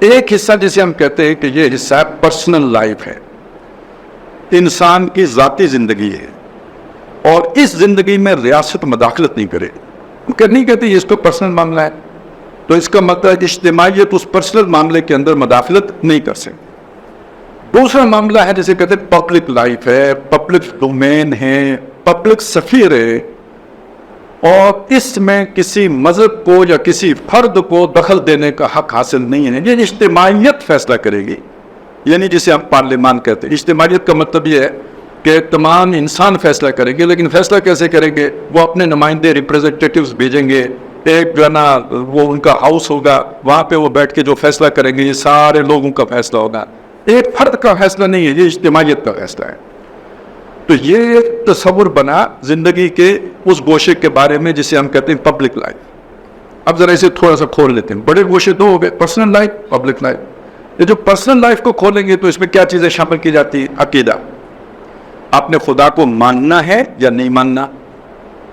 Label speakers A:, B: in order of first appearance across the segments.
A: ایک حصہ جسے ہم کہتے ہیں کہ یہ حصہ پرسنل لائف ہے، انسان کی ذاتی زندگی ہے، اور اس زندگی میں ریاست مداخلت نہیں کرے، نہیں کہتے یہ اس کو پرسنل معاملہ ہے، تو اس کا مطلب ہے کہ اجتماعیت اس پرسنل معاملے کے اندر مداخلت نہیں کر سکتی۔ دوسرا معاملہ ہے جسے کہتے ہیں پبلک لائف ہے، پبلک ڈومین ہے، پبلک سفیر ہے، اور اس میں کسی مذہب کو یا کسی فرد کو دخل دینے کا حق حاصل نہیں ہے، یہ اجتماعیت فیصلہ کرے گی، یعنی جسے ہم پارلیمان کہتے ہیں۔ اجتماعیت کا مطلب یہ ہے کہ تمام انسان فیصلہ کریں گے، لیکن فیصلہ کیسے کریں گے؟ وہ اپنے نمائندے ریپریزنٹیٹیوز بھیجیں گے، ایک جو ہے نا وہ ان کا ہاؤس ہوگا، وہاں پہ وہ بیٹھ کے جو فیصلہ کریں گے یہ سارے لوگوں کا فیصلہ ہوگا، ایک فرد کا فیصلہ نہیں ہے، یہ اجتماعیت کا فیصلہ ہے۔ تو یہ ایک تصور بنا زندگی کے اس گوشے کے بارے میں جسے ہم کہتے ہیں پبلک لائف۔ اب ذرا اسے تھوڑا سا کھول لیتے ہیں، بڑے گوشے دو ہو گئے، پرسنل لائف، پبلک لائف۔ یہ جو پرسنل لائف کو کھولیں گے تو اس میں کیا چیزیں شامل کی جاتی ہیں؟ عقیدہ، آپ نے خدا کو ماننا ہے یا نہیں ماننا،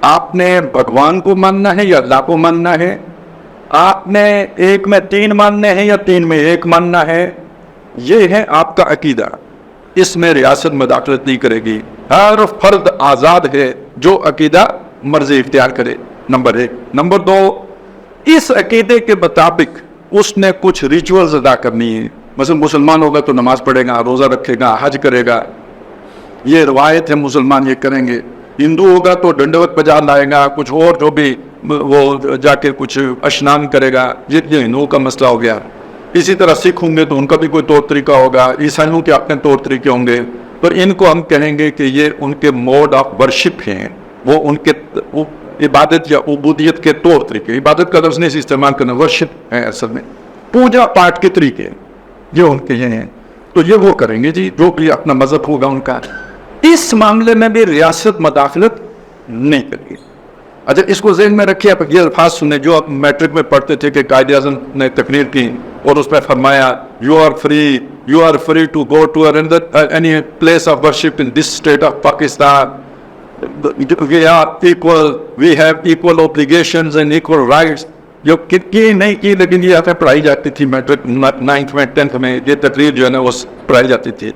A: آپ نے بھگوان کو ماننا ہے یا اللہ کو ماننا ہے، آپ نے ایک میں تین ماننے ہیں یا تین میں ایک ماننا ہے، یہ ہے آپ کا عقیدہ۔ اس میں ریاست مداخلت نہیں کرے گی، ہر فرد آزاد ہے جو عقیدہ مرضی اختیار کرے، نمبر ایک۔ نمبر دو، اس عقیدے کے مطابق اس نے کچھ ریچولز ادا کرنی ہے، مثلا مسلمان ہوگا تو نماز پڑھے گا، روزہ رکھے گا، حج کرے گا، یہ روایت ہے، مسلمان یہ کریں گے۔ ہندو ہوگا تو ڈنڈوت بجا لائے گا، کچھ اور جو بھی وہ جا کے کچھ اشنان کرے گا، یہ ہندوؤں کا مسئلہ ہو گیا۔ اسی طرح سکھ ہوں گے تو ان کا بھی کوئی طور طریقہ ہوگا، عیسائیوں کے اپنے طور طریقے ہوں گے، پر ان کو ہم کہیں گے کہ یہ ان کے موڈ آف ورشپ ہیں، وہ ان کے عبادت یا عبودیت کے طور طریقے، عبادت کا لفظ نہیں استعمال کرنا، ورشپ ہے اصل میں، پوجا پاٹ کے طریقے یہ ان کے یہ ہیں، تو یہ وہ کریں گے جی، جو بھی اپنا مذہب ہوگا ان کا۔ اس معاملے میں بھی ریاست مداخلت نہیں کرے گی۔ اچھا، اس کو ذہن میں رکھیے، آپ یہ الفاظ سنیں جو آپ میٹرک میں پڑھتے تھے کہ قائد اعظم نے تقریر کی اور اس میں فرمایا you are free to go to any place of worship in this state of Pakistan, we are equal, we have equal obligations and equal rights, جو کی نہیں کی لیکن یہ یہاں پہ پڑھائی جاتی تھی میٹرک 9th میں 10th میں، یہ تقریر جو ہے نا وہ پڑھائی جاتی تھی۔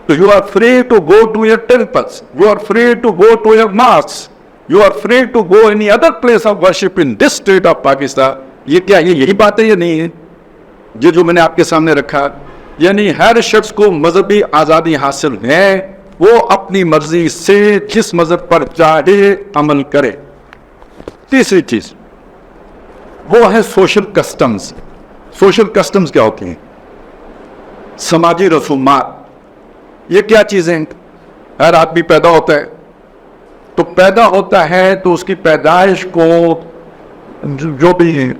A: تو you are free to go to your temples, you are free to go to your mosques, you are free to go any other place of worship in this state of Pakistan. یہ کیا، یہ یہی بات ہے یا نہیں ہے؟ یہ جو میں نے آپ کے سامنے رکھا، یعنی ہر شخص کو مذہبی آزادی حاصل ہے، وہ اپنی مرضی سے جس مذہب پر چاہے عمل کرے۔ تیسری چیز وہ ہے سوشل کسٹمز۔ سوشل کسٹمز کیا ہوتی ہیں؟ سماجی رسومات۔ یہ کیا چیزیں؟ ہر آدمی پیدا ہوتا ہے تو پیدا ہوتا ہے تو اس کی پیدائش کو جو بھی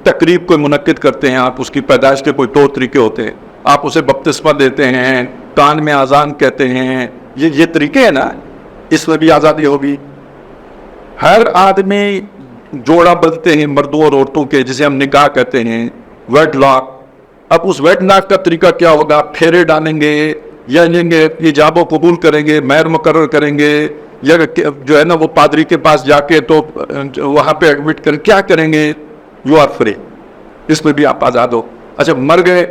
A: تقریب کو منعقد کرتے ہیں آپ، اس کی پیدائش کے کوئی طور طریقے ہوتے ہیں، آپ اسے بپتسمہ دیتے ہیں، کان میں اذان کہتے ہیں، یہ طریقے ہیں نا، اس میں بھی آزادی ہوگی۔ ہر آدمی جوڑا بنتے ہیں مردوں اور عورتوں کے، جسے ہم نکاح کہتے ہیں، ویڈ لاک۔ اب اس ویڈ لاک کا طریقہ کیا ہوگا؟ پھیرے ڈالیں گے یا ایجاب و قبول کریں گے، مہر مقرر کریں گے، یا جو ہے نا وہ پادری کے پاس جا کے تو وہاں پہ ایڈمٹ کریں، کیا کریں گے؟ یو آر فری، اس میں بھی آپ آزاد ہو۔ اچھا، مر گئے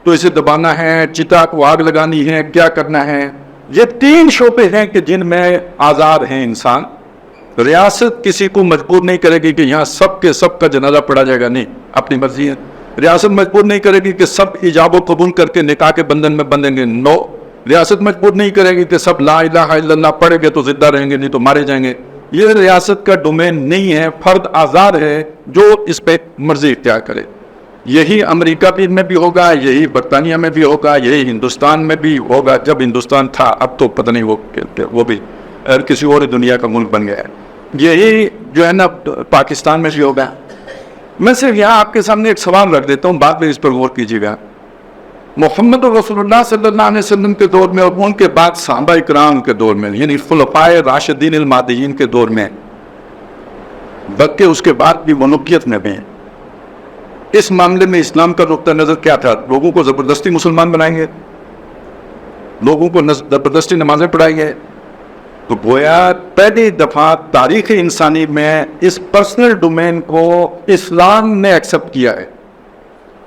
A: تو اسے دبانا ہے، چتا کو آگ لگانی ہے، کیا کرنا ہے؟ یہ 3 شعبے ہیں کہ جن میں آزاد ہیں انسان۔ ریاست کسی کو مجبور نہیں کرے گی کہ یہاں سب کے سب کا جنازہ پڑھا جائے گا، نہیں، اپنی مرضی ہے۔ ریاست مجبور نہیں کرے گی کہ سب ایجاب و قبول کر کے نکاح کے بندھن میں بندھیں گے، نو۔ ریاست مجبور نہیں کرے گی کہ سب لا الہ الا اللہ پڑھیں گے تو زندہ رہیں گے، نہیں تو مارے جائیں گے۔ یہ ریاست کا ڈومین نہیں ہے، فرد آزاد ہے جو اس پہ مرضی اختیار کرے۔ یہی امریکہ میں بھی ہوگا، یہی برطانیہ میں بھی ہوگا، یہی ہندوستان میں بھی ہوگا، جب ہندوستان تھا، اب تو پتہ نہیں وہ بھی کسی اور دنیا کا ملک بن گیا ہے۔ یہی جو ہے نا پاکستان میں بھی ہوگا۔ میں صرف یہاں آپ کے سامنے ایک سوال رکھ دیتا ہوں، بعد میں اس پر غور کیجیے گا۔ محمد رسول اللہ صلی اللہ علیہ وسلم کے دور میں اور ان کے بعد صحابہ اکرام کے دور میں، یعنی خلفائے راشدین المہدیین کے دور میں، بلکہ اس کے بعد بھی ملوکیت میں بھی، اس معاملے میں اسلام کا نقطہ نظر کیا تھا؟ لوگوں کو زبردستی مسلمان بنائیں گے، لوگوں کو زبردستی نمازیں پڑھائیں گے؟ تو گویا پہلی دفعہ تاریخ انسانی میں اس پرسنل ڈومین کو اسلام نے ایکسپٹ کیا ہے،